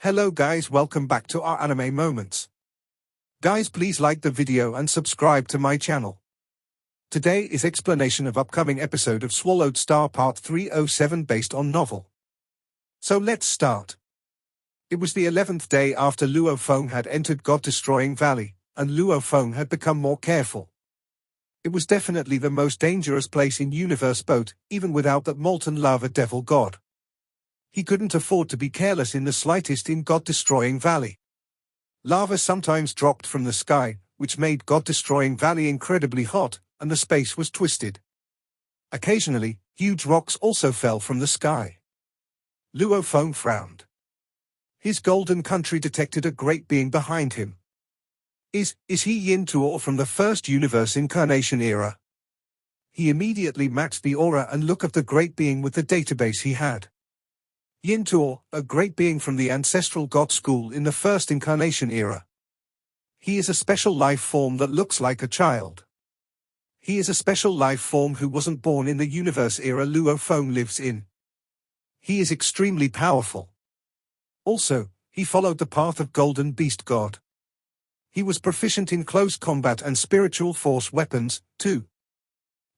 Hello guys, welcome back to our anime moments. Guys, please like the video and subscribe to my channel. Today is explanation of upcoming episode of Swallowed Star Part 307 based on novel. So let's start. It was the 11th day after Luo Feng had entered God-destroying valley, and Luo Feng had become more careful. It was definitely the most dangerous place in Universe Boat, even without that molten lava devil god. He couldn't afford to be careless in the slightest in God-destroying valley. Lava sometimes dropped from the sky, which made God-destroying valley incredibly hot, and the space was twisted. Occasionally, huge rocks also fell from the sky. Luo Feng frowned. His golden country detected a great being behind him. Is he Yin Tuo from the first universe incarnation era? He immediately matched the aura and look of the great being with the database he had. Yin Tuo, a great being from the ancestral god school in the first incarnation era. He is a special life form that looks like a child. He is a special life form who wasn't born in the universe era Luo Feng lives in. He is extremely powerful. Also, he followed the path of Golden Beast God. He was proficient in close combat and spiritual force weapons, too.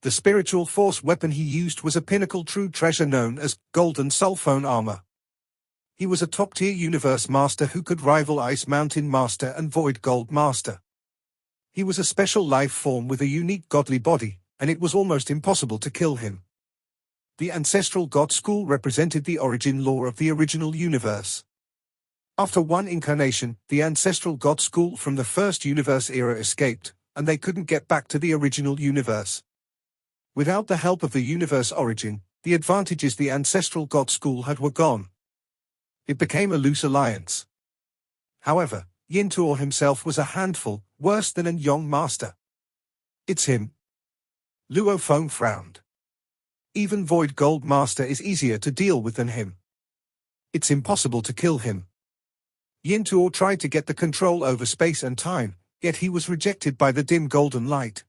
The spiritual force weapon he used was a pinnacle true treasure known as Golden Sulphone Armor. He was a top-tier universe master who could rival Ice Mountain Master and Void Gold Master. He was a special life form with a unique godly body, and it was almost impossible to kill him. The ancestral god school represented the origin lore of the original universe. After one incarnation, the ancestral god school from the first universe era escaped, and they couldn't get back to the original universe. Without the help of the universe origin, the advantages the ancestral god school had were gone. It became a loose alliance. However, Yin Tuo himself was a handful, worse than an young master. It's him. Luo Feng frowned. Even Void Gold Master is easier to deal with than him. It's impossible to kill him. Yin Tuo tried to get the control over space and time, yet he was rejected by the dim golden light.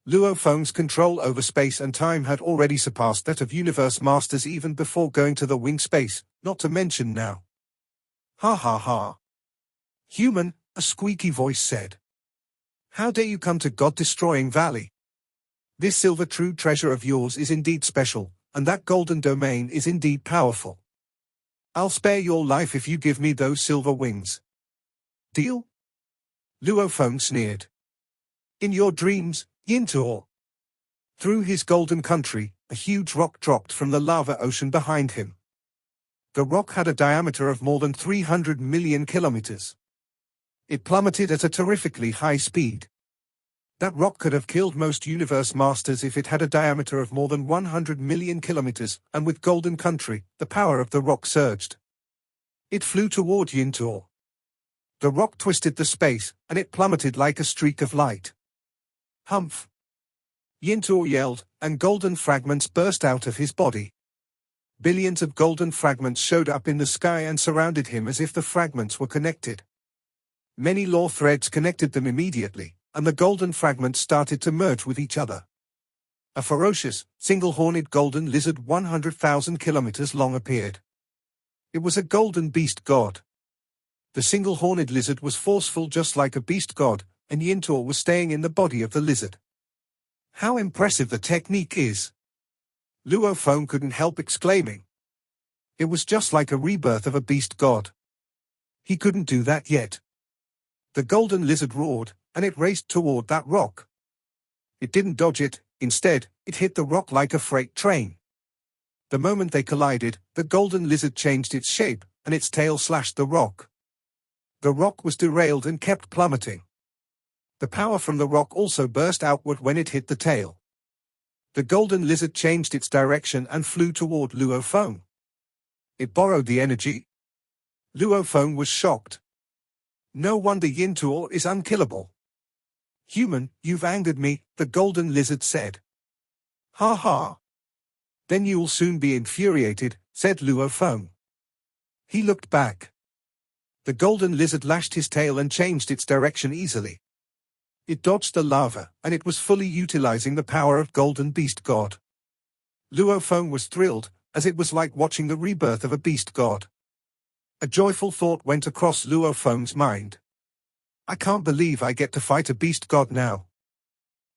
Luo Feng's control over space and time had already surpassed that of universe masters even before going to the winged space, not to mention now. Ha ha ha. Human, a squeaky voice said. How dare you come to God-destroying valley? This silver true treasure of yours is indeed special, and that golden domain is indeed powerful. I'll spare your life if you give me those silver wings. Deal? Luo Feng sneered. In your dreams, Yin Tuo. Through his golden country, a huge rock dropped from the lava ocean behind him. The rock had a diameter of more than 300 million kilometers. It plummeted at a terrifically high speed. That rock could have killed most universe masters if it had a diameter of more than 100 million kilometers, and with golden country, the power of the rock surged. It flew toward Yin Tuo. The rock twisted the space, and it plummeted like a streak of light. Humph! Yin Tuo yelled, and golden fragments burst out of his body. Billions of golden fragments showed up in the sky and surrounded him as if the fragments were connected. Many lore threads connected them immediately, and the golden fragments started to merge with each other. A ferocious, single-horned golden lizard 100,000 kilometers long appeared. It was a golden beast god. The single-horned lizard was forceful just like a beast god, and Yin Tuo was staying in the body of the lizard. How impressive the technique is! Luo Feng couldn't help exclaiming. It was just like a rebirth of a beast god. He couldn't do that yet. The golden lizard roared, and it raced toward that rock. It didn't dodge it, instead, it hit the rock like a freight train. The moment they collided, the golden lizard changed its shape, and its tail slashed the rock. The rock was derailed and kept plummeting. The power from the rock also burst outward when it hit the tail. The golden lizard changed its direction and flew toward Luo Feng. It borrowed the energy. Luo Feng was shocked. No wonder Yin Tuo is unkillable. Human, you've angered me, the golden lizard said. Ha ha. Then you'll soon be infuriated, said Luo Feng. He looked back. The golden lizard lashed his tail and changed its direction easily. It dodged the lava, and it was fully utilizing the power of Golden Beast God. Luo Feng was thrilled, as it was like watching the rebirth of a beast god. A joyful thought went across Luo Feng's mind. I can't believe I get to fight a beast god now.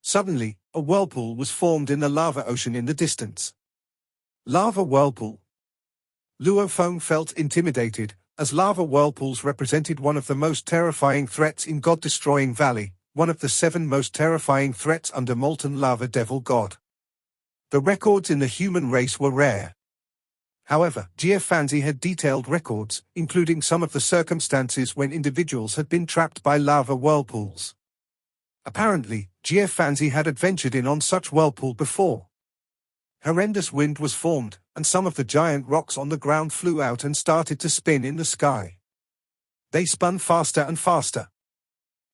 Suddenly, a whirlpool was formed in the lava ocean in the distance. Lava whirlpool. Luo Feng felt intimidated, as lava whirlpools represented one of the most terrifying threats in God-destroying Valley, one of the 7 most terrifying threats under molten lava devil god. The records in the human race were rare. However, Jie Fanzi had detailed records, including some of the circumstances when individuals had been trapped by lava whirlpools. Apparently, Jie Fanzi had adventured in on such whirlpool before. Horrendous wind was formed, and some of the giant rocks on the ground flew out and started to spin in the sky. They spun faster and faster.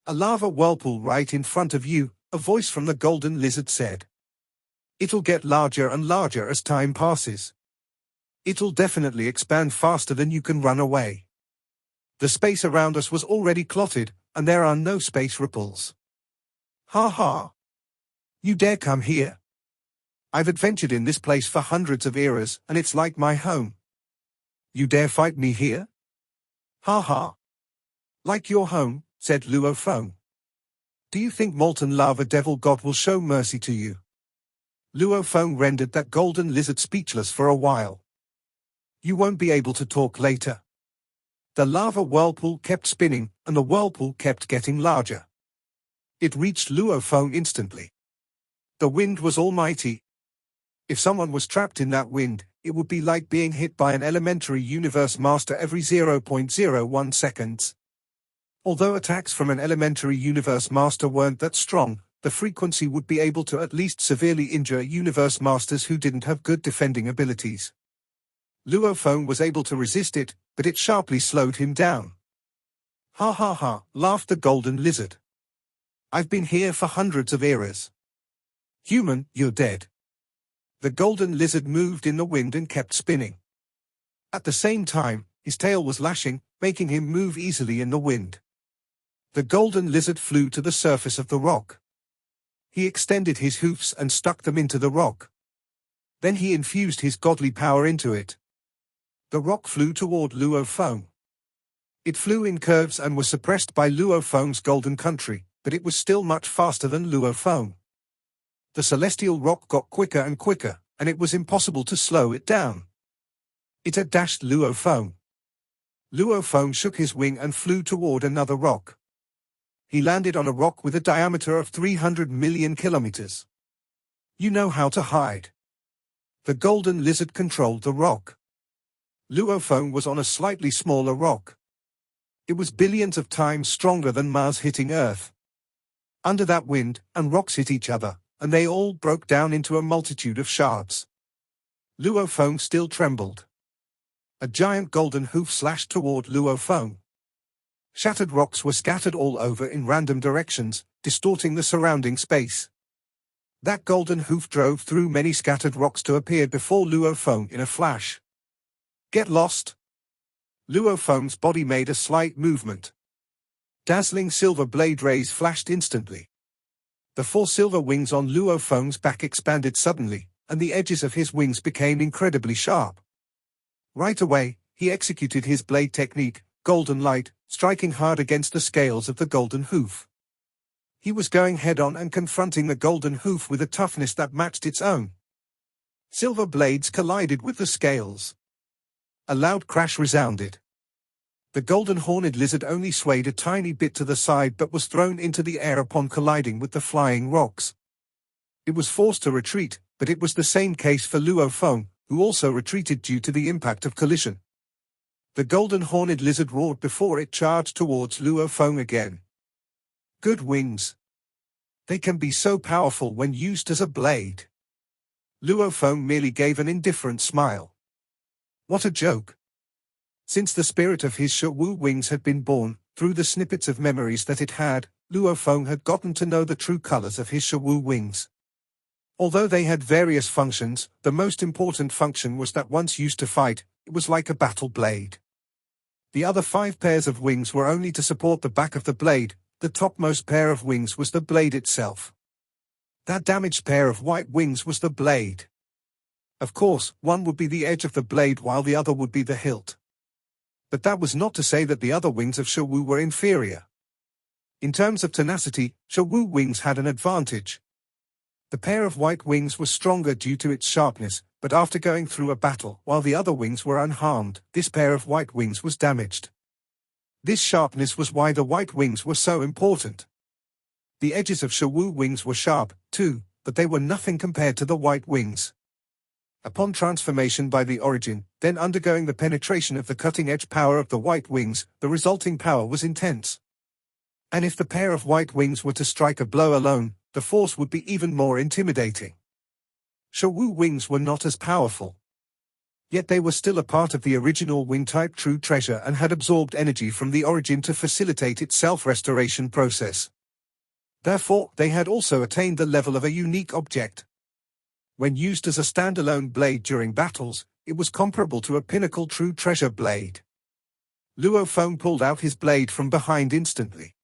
A lava whirlpool right in front of you, a voice from the golden lizard said. It'll get larger and larger as time passes. It'll definitely expand faster than you can run away. The space around us was already clotted, and there are no space ripples. Ha ha! You dare come here? I've adventured in this place for hundreds of eras, and it's like my home. You dare fight me here? Ha ha! Like your home, said Luo Feng. Do you think molten lava devil god will show mercy to you? Luo Feng rendered that golden lizard speechless for a while. You won't be able to talk later. The lava whirlpool kept spinning, and the whirlpool kept getting larger. It reached Luo Feng instantly. The wind was almighty. If someone was trapped in that wind, it would be like being hit by an elementary universe master every 0.01 seconds. Although attacks from an elementary universe master weren't that strong, the frequency would be able to at least severely injure universe masters who didn't have good defending abilities. Luo Feng was able to resist it, but it sharply slowed him down. Ha ha ha, laughed the golden lizard. I've been here for hundreds of eras. Human, you're dead. The golden lizard moved in the wind and kept spinning. At the same time, his tail was lashing, making him move easily in the wind. The golden lizard flew to the surface of the rock. He extended his hoofs and stuck them into the rock. Then he infused his godly power into it. The rock flew toward Luo Feng. It flew in curves and was suppressed by Luo Feng's golden country, but it was still much faster than Luo Feng. The celestial rock got quicker and quicker, and it was impossible to slow it down. It had dashed Luo Feng. Luo Feng shook his wing and flew toward another rock. He landed on a rock with a diameter of 300 million kilometers. You know how to hide. The golden lizard controlled the rock. Luo Feng was on a slightly smaller rock. It was billions of times stronger than Mars hitting Earth. Under that wind, and rocks hit each other, and they all broke down into a multitude of shards. Luo Feng still trembled. A giant golden hoof slashed toward Luo Feng. Shattered rocks were scattered all over in random directions, distorting the surrounding space. That golden hoof drove through many scattered rocks to appear before Luo Feng in a flash. Get lost! Luo Feng's body made a slight movement. Dazzling silver blade rays flashed instantly. The 4 silver wings on Luo Feng's back expanded suddenly, and the edges of his wings became incredibly sharp. Right away, he executed his blade technique, Golden Light, striking hard against the scales of the golden hoof. He was going head-on and confronting the golden hoof with a toughness that matched its own. Silver blades collided with the scales. A loud crash resounded. The golden horned lizard only swayed a tiny bit to the side but was thrown into the air upon colliding with the flying rocks. It was forced to retreat, but it was the same case for Luo Feng, who also retreated due to the impact of collision. The golden horned lizard roared before it charged towards Luo Feng again. Good wings. They can be so powerful when used as a blade. Luo Feng merely gave an indifferent smile. What a joke. Since the spirit of his Shi-Wu wings had been born, through the snippets of memories that it had, Luo Feng had gotten to know the true colors of his Shi-Wu wings. Although they had various functions, the most important function was that once used to fight, it was like a battle blade. The other 5 pairs of wings were only to support the back of the blade. The topmost pair of wings was the blade itself. That damaged pair of white wings was the blade. Of course, one would be the edge of the blade while the other would be the hilt. But that was not to say that the other wings of Shawu were inferior. In terms of tenacity, Shawu wings had an advantage. The pair of white wings was stronger due to its sharpness, but after going through a battle, while the other wings were unharmed, this pair of white wings was damaged. This sharpness was why the white wings were so important. The edges of Shawu wings were sharp, too, but they were nothing compared to the white wings. Upon transformation by the origin, then undergoing the penetration of the cutting-edge power of the white wings, the resulting power was intense. And if the pair of white wings were to strike a blow alone, the force would be even more intimidating. Shawu wings were not as powerful. Yet they were still a part of the original wing-type true treasure and had absorbed energy from the origin to facilitate its self-restoration process. Therefore, they had also attained the level of a unique object. When used as a standalone blade during battles, it was comparable to a pinnacle true treasure blade. Luo Feng pulled out his blade from behind instantly.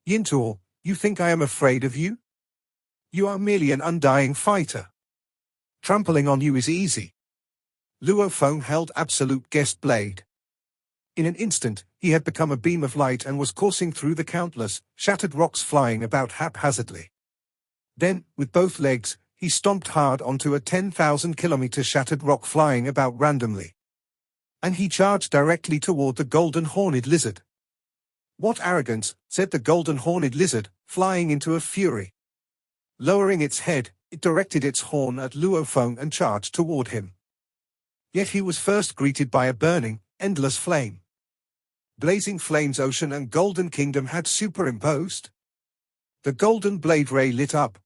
Yin Tuo, you think I am afraid of you? You are merely an undying fighter. Trampling on you is easy. Luo Feng held absolute guest blade. In an instant, he had become a beam of light and was coursing through the countless, shattered rocks flying about haphazardly. Then, with both legs, he stomped hard onto a 10,000-kilometer shattered rock flying about randomly. And he charged directly toward the golden horned lizard. What arrogance, said the golden horned lizard, flying into a fury. Lowering its head, it directed its horn at Luo Feng and charged toward him. Yet he was first greeted by a burning, endless flame. Blazing Flames Ocean and Golden Kingdom had superimposed. The golden blade ray lit up.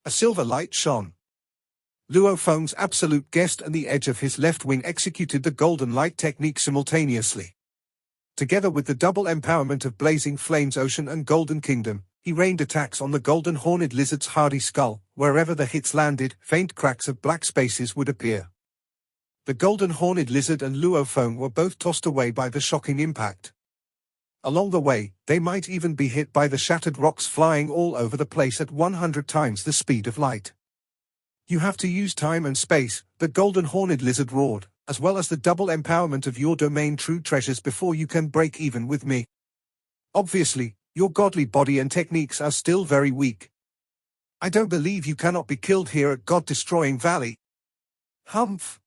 A silver light shone. Luo Feng's absolute guest and the edge of his left wing executed the golden light technique simultaneously. Together with the double empowerment of Blazing Flames Ocean and Golden Kingdom, he rained attacks on the golden horned lizard's hardy skull. Wherever the hits landed, faint cracks of black spaces would appear. The golden horned lizard and Luo Feng were both tossed away by the shocking impact. Along the way, they might even be hit by the shattered rocks flying all over the place at 100 times the speed of light. You have to use time and space, the golden horned lizard roared, as well as the double empowerment of your domain true treasures before you can break even with me. Obviously, your godly body and techniques are still very weak. I don't believe you cannot be killed here at God-destroying Valley. Humph.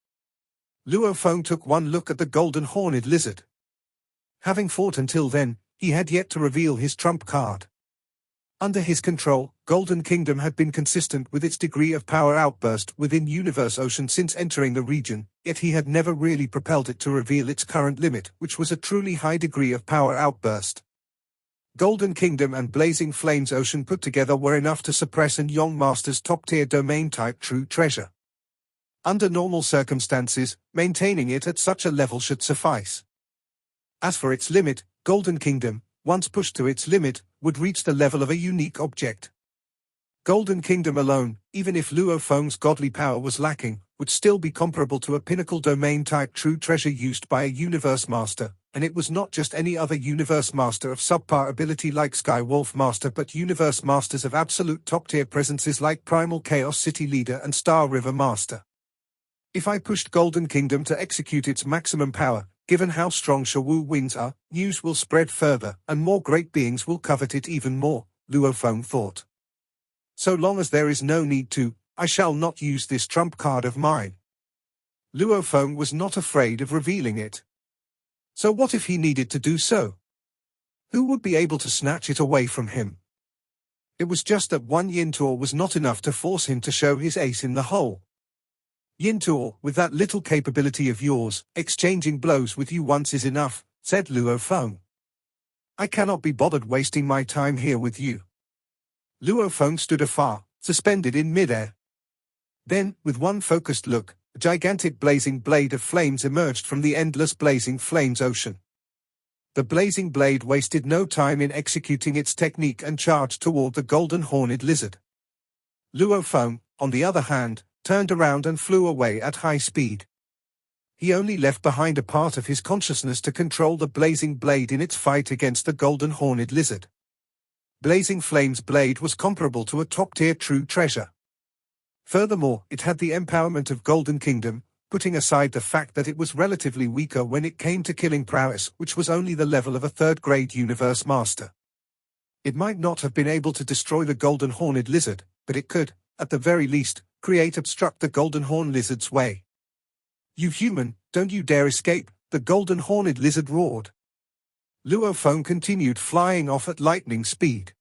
Luo Feng took one look at the golden horned lizard. Having fought until then, he had yet to reveal his trump card. Under his control, Golden Kingdom had been consistent with its degree of power outburst within Universe Ocean since entering the region, yet he had never really propelled it to reveal its current limit, which was a truly high degree of power outburst. Golden Kingdom and Blazing Flames Ocean put together were enough to suppress an Young Master's top-tier domain-type true treasure. Under normal circumstances, maintaining it at such a level should suffice. As for its limit, Golden Kingdom, once pushed to its limit, would reach the level of a unique object. Golden Kingdom alone, even if Luo Feng's godly power was lacking, would still be comparable to a pinnacle domain-type true treasure used by a Universe Master, and it was not just any other Universe Master of subpar ability like Skywolf Master but Universe Masters of absolute top-tier presences like Primal Chaos City Leader and Star River Master. If I pushed Golden Kingdom to execute its maximum power, given how strong Shawu wings are, news will spread further, and more great beings will covet it even more, Luo Feng thought. So long as there is no need to, I shall not use this trump card of mine. Luo Feng was not afraid of revealing it. So what if he needed to do so? Who would be able to snatch it away from him? It was just that one Yin Tuo was not enough to force him to show his ace in the hole. Yin Tuo, with that little capability of yours, exchanging blows with you once is enough, said Luo Feng. I cannot be bothered wasting my time here with you. Luo Feng stood afar, suspended in midair. Then, with one focused look, a gigantic blazing blade of flames emerged from the endless Blazing Flames Ocean. The blazing blade wasted no time in executing its technique and charged toward the golden horned lizard. Luo Feng, on the other hand, turned around and flew away at high speed. He only left behind a part of his consciousness to control the blazing blade in its fight against the golden horned lizard. Blazing Flame's blade was comparable to a top-tier true treasure. Furthermore, it had the empowerment of Golden Kingdom, putting aside the fact that it was relatively weaker when it came to killing prowess, which was only the level of a third-grade universe master. It might not have been able to destroy the golden horned lizard, but it could, at the very least, obstruct the golden horned lizard's way. "You human, don't you dare escape," the golden horned lizard roared. Luo Feng continued flying off at lightning speed.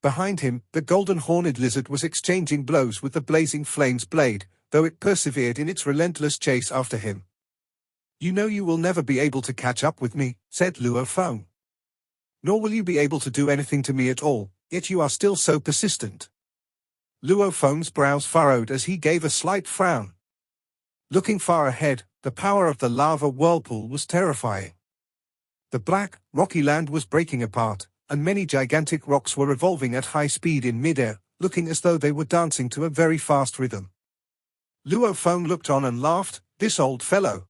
Behind him, the golden horned lizard was exchanging blows with the blazing flames blade, though it persevered in its relentless chase after him. "You know you will never be able to catch up with me," said Luo Feng. "Nor will you be able to do anything to me at all, yet you are still so persistent." Luo Feng's brows furrowed as he gave a slight frown. Looking far ahead, the power of the lava whirlpool was terrifying. The black, rocky land was breaking apart, and many gigantic rocks were revolving at high speed in midair, looking as though they were dancing to a very fast rhythm. Luo Feng looked on and laughed. This old fellow.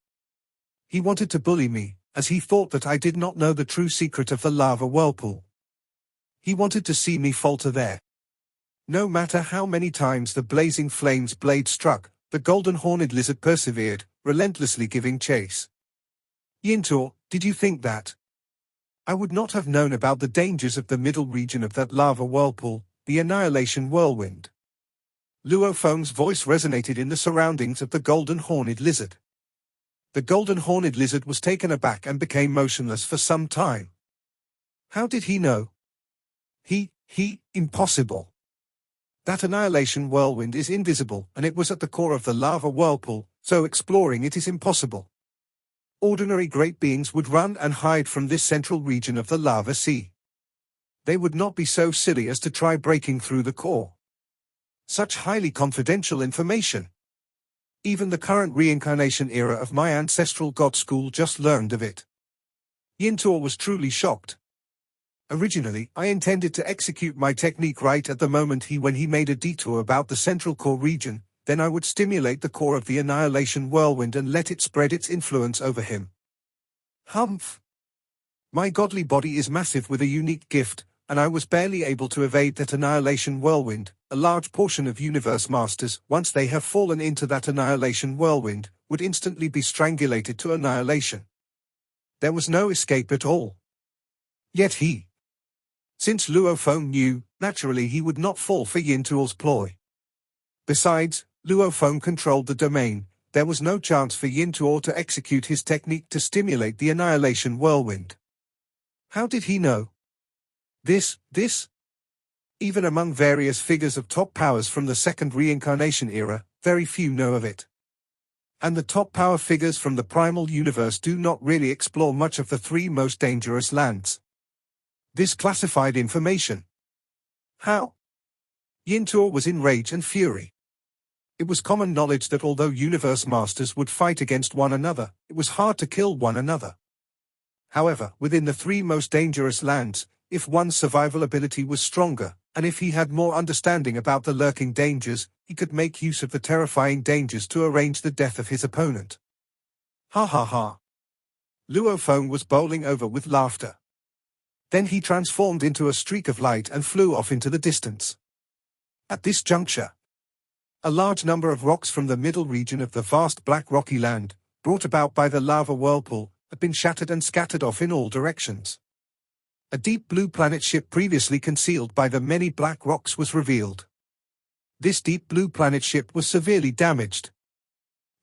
He wanted to bully me, as he thought that I did not know the true secret of the lava whirlpool. He wanted to see me falter there. No matter how many times the blazing flames blade struck, the golden horned lizard persevered, relentlessly giving chase. "Yintor, did you think that I would not have known about the dangers of the middle region of that lava whirlpool, the annihilation whirlwind?" Luo Feng's voice resonated in the surroundings of the golden horned lizard. The golden horned lizard was taken aback and became motionless for some time. How did he know? Impossible. That annihilation whirlwind is invisible, and it was at the core of the lava whirlpool, so exploring it is impossible. Ordinary great beings would run and hide from this central region of the lava sea. They would not be so silly as to try breaking through the core. Such highly confidential information. Even the current reincarnation era of my ancestral god school just learned of it. Yintor was truly shocked. Originally, I intended to execute my technique right at the moment when he made a detour about the central core region, then I would stimulate the core of the annihilation whirlwind and let it spread its influence over him. Humph! My godly body is massive with a unique gift, and I was barely able to evade that annihilation whirlwind. A large portion of universe masters, once they have fallen into that annihilation whirlwind, would instantly be strangulated to annihilation. There was no escape at all. Yet since Luo Feng knew, naturally he would not fall for Yintor's ploy. Besides, Luo Feng controlled the domain. There was no chance for Yintor to execute his technique to stimulate the annihilation whirlwind. How did he know? This? Even among various figures of top powers from the second reincarnation era, very few know of it. And the top power figures from the primal universe do not really explore much of the three most dangerous lands. This classified information. How? Yintor was in rage and fury. It was common knowledge that although universe masters would fight against one another, it was hard to kill one another. However, within the three most dangerous lands, if one's survival ability was stronger, and if he had more understanding about the lurking dangers, he could make use of the terrifying dangers to arrange the death of his opponent. Ha ha ha. Luo Feng was bowling over with laughter. Then he transformed into a streak of light and flew off into the distance. At this juncture, a large number of rocks from the middle region of the vast black rocky land, brought about by the lava whirlpool, had been shattered and scattered off in all directions. A deep blue planet ship previously concealed by the many black rocks was revealed. This deep blue planet ship was severely damaged.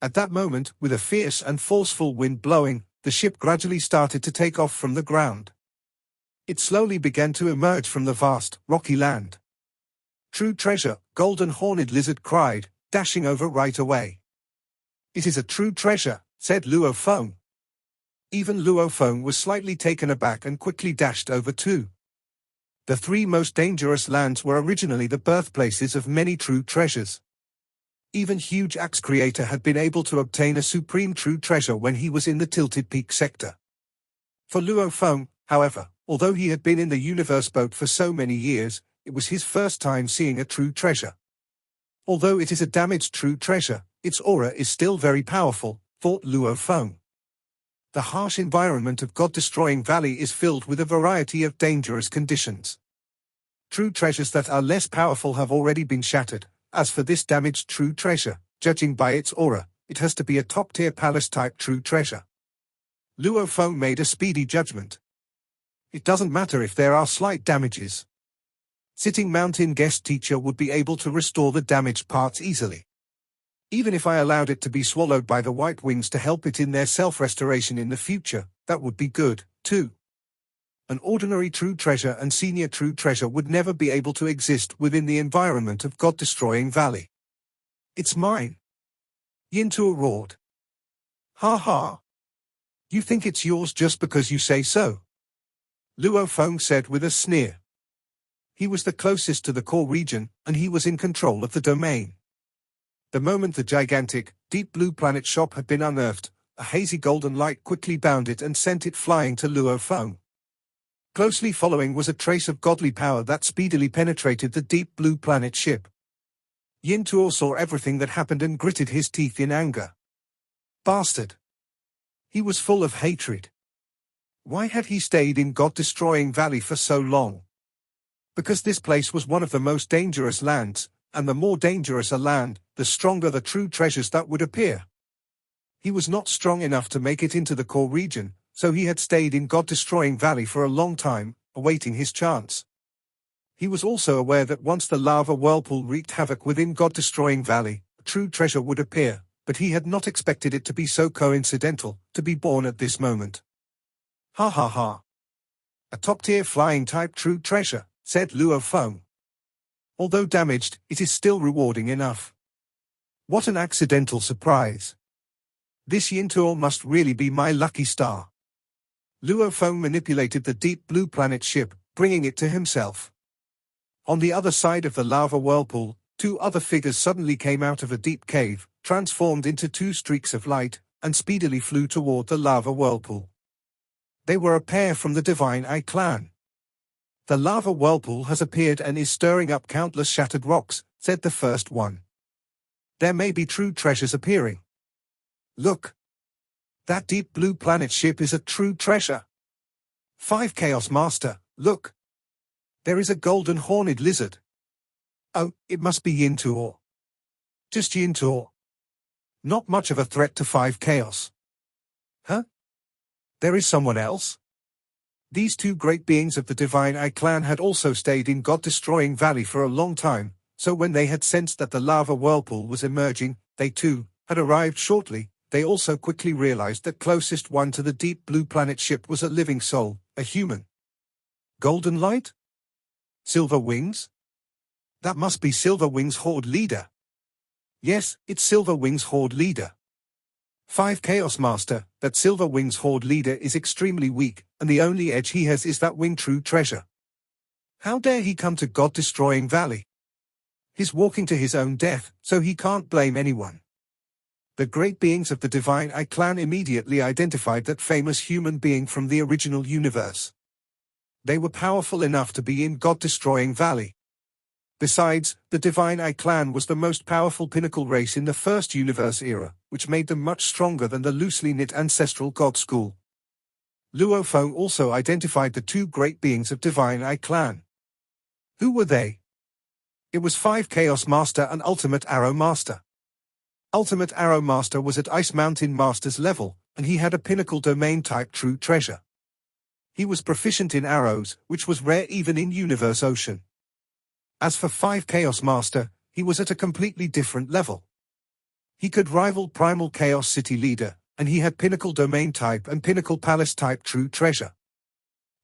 At that moment, with a fierce and forceful wind blowing, the ship gradually started to take off from the ground. It slowly began to emerge from the vast, rocky land. "True treasure," Golden Horned Lizard cried, dashing over right away. "It is a true treasure," said Luo Feng. Even Luo Feng was slightly taken aback and quickly dashed over too. The three most dangerous lands were originally the birthplaces of many true treasures. Even huge axe creator had been able to obtain a supreme true treasure when he was in the Tilted Peak sector. For Luo Feng, however, although he had been in the universe boat for so many years, it was his first time seeing a true treasure. Although it is a damaged true treasure, its aura is still very powerful, thought Luo Feng. The harsh environment of God-destroying Valley is filled with a variety of dangerous conditions. True treasures that are less powerful have already been shattered. As for this damaged true treasure, judging by its aura, It has to be a top-tier palace-type true treasure. Luo Feng made a speedy judgment. It doesn't matter if there are slight damages. Sitting Mountain guest teacher would be able to restore the damaged parts easily. Even if I allowed it to be swallowed by the White Wings to help it in their self-restoration in the future, that would be good, too. An ordinary true treasure and senior true treasure would never be able to exist within the environment of God-destroying Valley. It's mine. Yintuo roared. Ha ha. You think it's yours just because you say so? Luo Feng said with a sneer. He was the closest to the core region, and he was in control of the domain. The moment the gigantic, deep blue planet shop had been unearthed, a hazy golden light quickly bound it and sent it flying to Luo Feng. Closely following was a trace of godly power that speedily penetrated the deep blue planet ship. Yin Tuo saw everything that happened and gritted his teeth in anger. Bastard! He was full of hatred. Why had he stayed in God-destroying Valley for so long? Because this place was one of the most dangerous lands, and the more dangerous a land, the stronger the true treasures that would appear. He was not strong enough to make it into the core region, so he had stayed in God-destroying Valley for a long time, awaiting his chance. He was also aware that once the lava whirlpool wreaked havoc within God-destroying Valley, a true treasure would appear, but he had not expected it to be so coincidental, to be born at this moment. Ha ha ha. A top-tier flying-type true treasure, said Luo Feng. Although damaged, it is still rewarding enough. What an accidental surprise. This Yintuo must really be my lucky star. Luo Feng manipulated the deep blue planet ship, bringing it to himself. On the other side of the lava whirlpool, two other figures suddenly came out of a deep cave, transformed into two streaks of light, and speedily flew toward the lava whirlpool. They were a pair from the Divine Eye clan. The lava whirlpool has appeared and is stirring up countless shattered rocks, said the first one. There may be true treasures appearing. Look. That deep blue planet ship is a true treasure. 5 Chaos Master, look. There is a golden horned lizard. Oh, it must be Yintuo. Just Yintuo. Not much of a threat to 5 Chaos. Huh? There is someone else? These two great beings of the Divine Eye clan had also stayed in God-destroying Valley for a long time, so when they had sensed that the lava whirlpool was emerging, they too had arrived shortly. They also quickly realized that closest one to the deep blue planet ship was a living soul, a human. Golden light? Silver Wings? That must be Silver Wings' Horde leader. Yes, it's Silver Wings' Horde leader. 5 Chaos Master, that Silver Wings' Horde leader is extremely weak, and the only edge he has is that wing true treasure. How dare he come to God-destroying Valley? He's walking to his own death, so he can't blame anyone. The great beings of the Divine Eye clan immediately identified that famous human being from the original universe. They were powerful enough to be in God-destroying Valley. Besides, the Divine Eye clan was the most powerful pinnacle race in the first universe era, which made them much stronger than the loosely knit ancestral god school. Luo Feng also identified the two great beings of Divine Eye clan. Who were they? It was 5 Chaos Master and Ultimate Arrow Master. Ultimate Arrow Master was at Ice Mountain Master's level, and he had a pinnacle domain-type true treasure. He was proficient in arrows, which was rare even in Universe Ocean. As for 5 Chaos Master, he was at a completely different level. He could rival Primal Chaos City Leader, and he had Pinnacle Domain Type and Pinnacle Palace Type true treasure.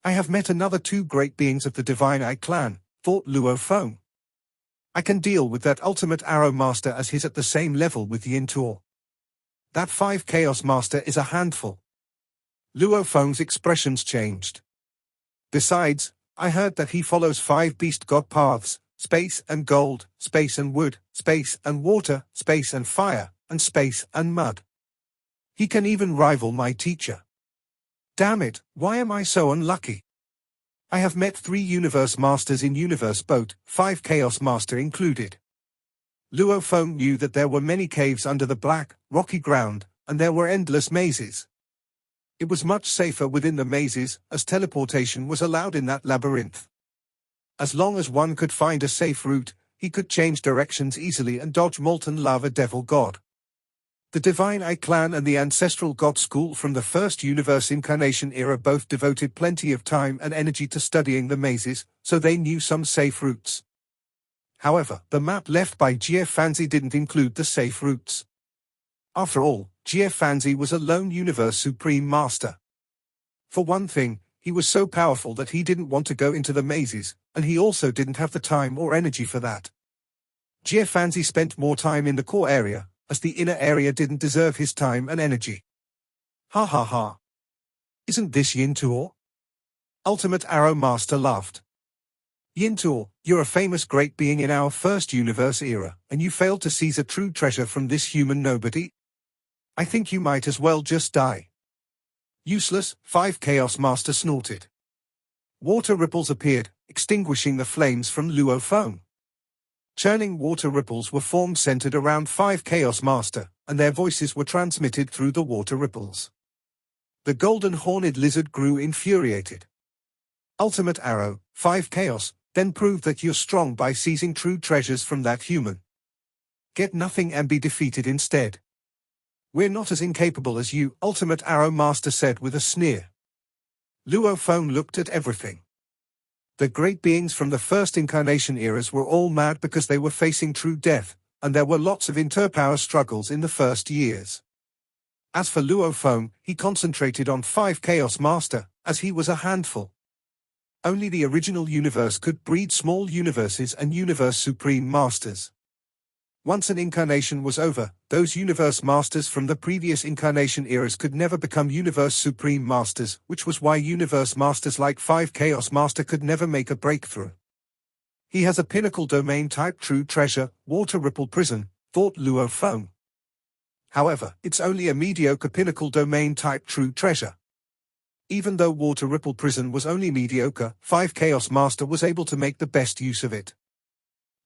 I have met another two great beings of the Divine Eye clan, thought Luo Feng. I can deal with that Ultimate Arrow Master as he's at the same level with Yintuo. That 5 Chaos Master is a handful. Luo Feng's expressions changed. Besides, I heard that he follows 5 beast god paths, space and gold, space and wood, space and water, space and fire, and space and mud. He can even rival my teacher. Damn it, why am I so unlucky? I have met 3 Universe Masters in Universe Boat, 5 Chaos Master included. Luo Feng knew that there were many caves under the black, rocky ground, and there were endless mazes. It was much safer within the mazes, as teleportation was allowed in that labyrinth. As long as one could find a safe route, he could change directions easily and dodge molten lava devil god. The Divine Eye clan and the Ancestral God School from the first universe incarnation era both devoted plenty of time and energy to studying the mazes, so they knew some safe routes. However, the map left by Fanzi didn't include the safe routes. After all, Fanzi was a lone universe supreme master. For one thing, he was so powerful that he didn't want to go into the mazes, and he also didn't have the time or energy for that. Fanzi spent more time in the core area, as the inner area didn't deserve his time and energy. Ha ha ha. Isn't this Yintuo? Ultimate Arrow Master laughed. Yintuo, you're a famous great being in our first universe era, and you failed to seize a true treasure from this human nobody? I think you might as well just die. Useless, 5 Chaos Master snorted. Water ripples appeared, extinguishing the flames from Luo Feng. Churning water ripples were formed centered around 5 Chaos Master, and their voices were transmitted through the water ripples. The golden horned lizard grew infuriated. Ultimate Arrow, 5 Chaos, then prove that you're strong by seizing true treasures from that human. Get nothing and be defeated instead. We're not as incapable as you, Ultimate Arrow Master said with a sneer. Luo Feng looked at everything. The great beings from the first incarnation eras were all mad because they were facing true death, and there were lots of interpower struggles in the first years. As for Luo Feng, he concentrated on 5 Chaos Master, as he was a handful. Only the original universe could breed small universes and universe supreme masters. Once an incarnation was over, those universe masters from the previous incarnation eras could never become universe supreme masters, which was why universe masters like 5 Chaos Master could never make a breakthrough. He has a pinnacle domain type true treasure, water ripple prison, thought Luo Feng. However, it's only a mediocre pinnacle domain type true treasure. Even though water ripple prison was only mediocre, 5 Chaos Master was able to make the best use of it.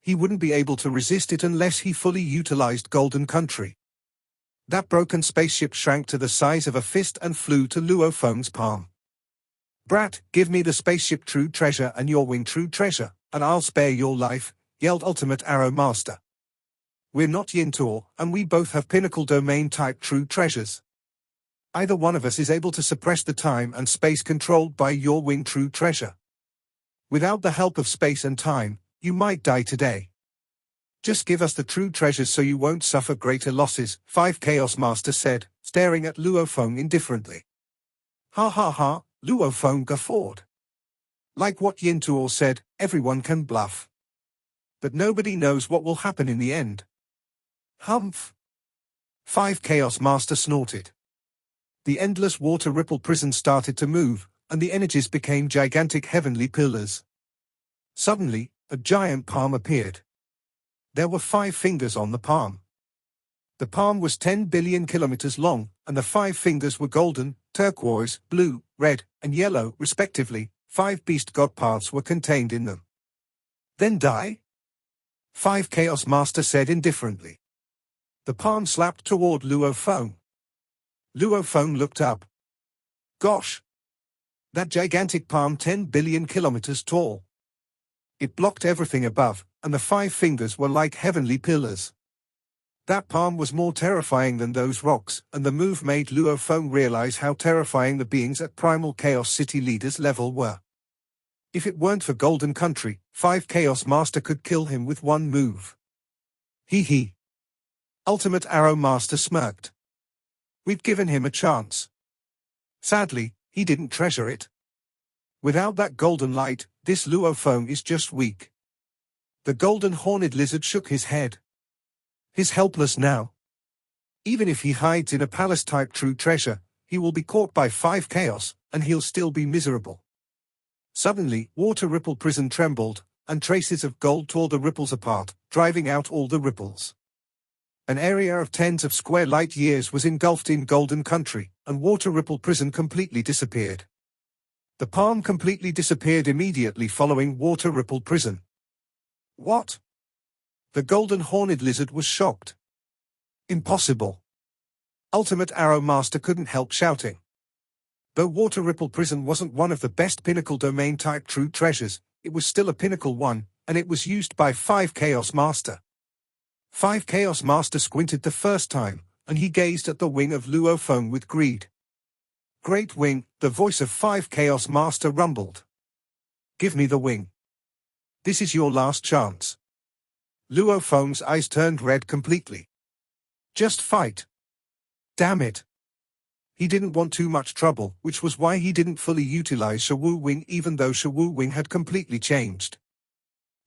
He wouldn't be able to resist it unless he fully utilized Golden Country. That broken spaceship shrank to the size of a fist and flew to Luo Feng's palm. Brat, give me the spaceship true treasure and your wing true treasure, and I'll spare your life, yelled Ultimate Arrow Master. We're not Yintuo, and we both have pinnacle domain type true treasures. Either one of us is able to suppress the time and space controlled by your wing true treasure. Without the help of space and time, you might die today. Just give us the true treasures so you won't suffer greater losses, 5 Chaos Master said, staring at Luo Feng indifferently. Ha ha ha, Luo Feng guffawed. Like what Yintuo said, everyone can bluff. But nobody knows what will happen in the end. Humph. 5 Chaos Master snorted. The endless water ripple prison started to move, and the energies became gigantic heavenly pillars. Suddenly, a giant palm appeared. There were 5 fingers on the palm. The palm was 10 billion kilometers long, and the 5 fingers were golden, turquoise, blue, red, and yellow, respectively. 5 beast god paths were contained in them. Then die? 5 Chaos Master said indifferently. The palm slapped toward Luo Feng. Luo Feng looked up. Gosh! That gigantic palm 10 billion kilometers tall. It blocked everything above, and the 5 fingers were like heavenly pillars. That palm was more terrifying than those rocks, and the move made Luo Feng realize how terrifying the beings at Primal Chaos City leaders level were. If it weren't for Golden Country, 5 Chaos Master could kill him with one move. Hee hee. Ultimate Arrow Master smirked. We've given him a chance. Sadly, he didn't treasure it. Without that golden light, this Luo Feng is just weak. The golden horned lizard shook his head. He's helpless now. Even if he hides in a palace-type true treasure, he will be caught by 5 Chaos, and he'll still be miserable. Suddenly, water ripple prison trembled, and traces of gold tore the ripples apart, driving out all the ripples. An area of tens of square light years was engulfed in Golden Country, and water ripple prison completely disappeared. The palm completely disappeared immediately following water ripple prison. What? The golden horned lizard was shocked. Impossible. Ultimate Arrow Master couldn't help shouting. Though water ripple prison wasn't one of the best pinnacle domain type true treasures, it was still a pinnacle one, and it was used by 5 Chaos Master. 5 Chaos Master squinted the first time, and he gazed at the wing of Luo Feng with greed. Great wing, the voice of 5 Chaos Master rumbled. Give me the wing. This is your last chance. Luo Feng's eyes turned red completely. Just fight. Damn it. He didn't want too much trouble, which was why he didn't fully utilize Shawu Wing even though Shawu Wing had completely changed.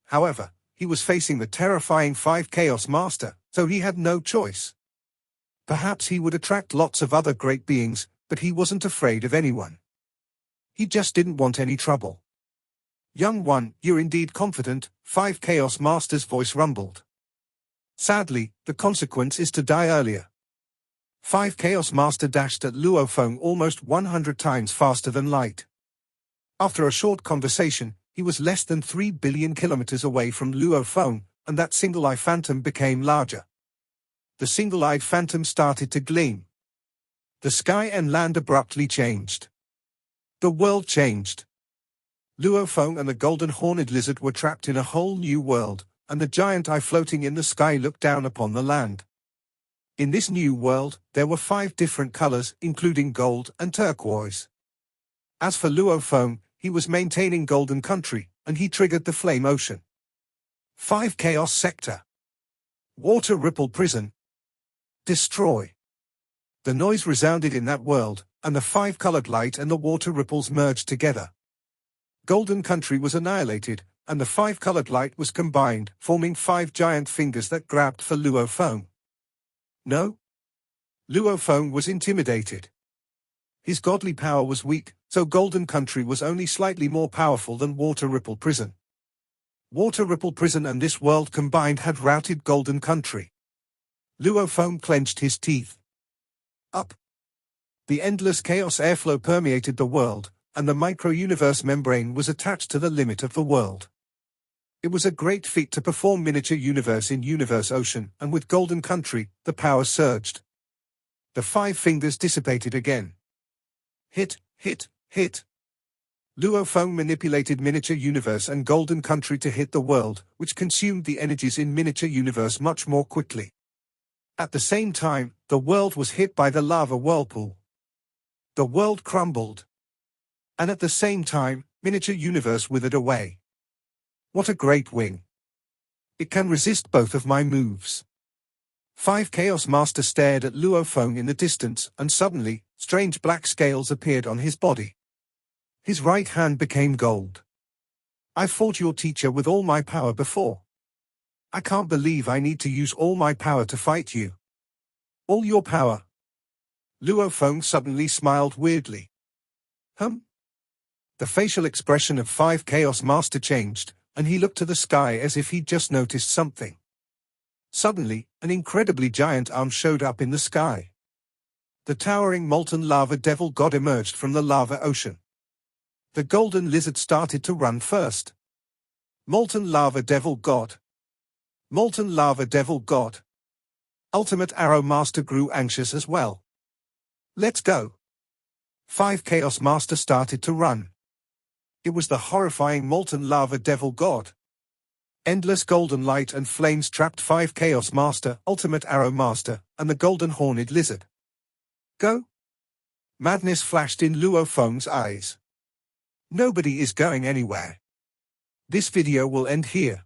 However, he was facing the terrifying 5 Chaos Master, so he had no choice. Perhaps he would attract lots of other great beings, but he wasn't afraid of anyone. He just didn't want any trouble. Young one, you're indeed confident, 5 Chaos Master's voice rumbled. Sadly, the consequence is to die earlier. 5 Chaos Master dashed at Luo Feng almost 100 times faster than light. After a short conversation, he was less than 3 billion kilometers away from Luo Feng, and that single-eye phantom became larger. The single-eyed phantom started to gleam. The sky and land abruptly changed. The world changed. Luo Feng and the golden horned lizard were trapped in a whole new world, and the giant eye floating in the sky looked down upon the land. In this new world, there were 5 different colors, including gold and turquoise. As for Luo Feng, he was maintaining Golden Country, and he triggered the Flame Ocean. 5 Chaos Sector. Water Ripple Prison. Destroy. The noise resounded in that world, and the 5-colored light and the water ripples merged together. Golden Country was annihilated, and the 5-colored light was combined, forming 5 giant fingers that grabbed for Luo Feng. No? Luo Feng was intimidated. His godly power was weak, so Golden Country was only slightly more powerful than Water Ripple Prison. Water Ripple Prison and this world combined had routed Golden Country. Luo Feng clenched his teeth. Up. The endless chaos airflow permeated the world, and the micro-universe membrane was attached to the limit of the world. It was a great feat to perform miniature universe in Universe Ocean, and with Golden Country, the power surged. The 5 fingers dissipated again. Hit, hit, hit. Luo Feng manipulated Miniature Universe and Golden Country to hit the world, which consumed the energies in Miniature Universe much more quickly. At the same time, the world was hit by the lava whirlpool. The world crumbled. And at the same time, Miniature Universe withered away. What a great wing. It can resist both of my moves. 5 Chaos Master stared at Luo Feng in the distance, and suddenly, strange black scales appeared on his body. His right hand became gold. I fought your teacher with all my power before. I can't believe I need to use all my power to fight you. All your power? Luo Feng suddenly smiled weirdly. The facial expression of 5 Chaos Master changed, and he looked to the sky as if he'd just noticed something. Suddenly, an incredibly giant arm showed up in the sky. The towering molten lava devil god emerged from the lava ocean. The golden lizard started to run first. Molten lava devil god. Molten lava devil god. Ultimate Arrow Master grew anxious as well. Let's go. 5 Chaos Master started to run. It was the horrifying molten lava devil god. Endless golden light and flames trapped 5 Chaos Master, Ultimate Arrow Master, and the golden horned lizard. Go? Madness flashed in Luo Feng's eyes. Nobody is going anywhere. This video will end here.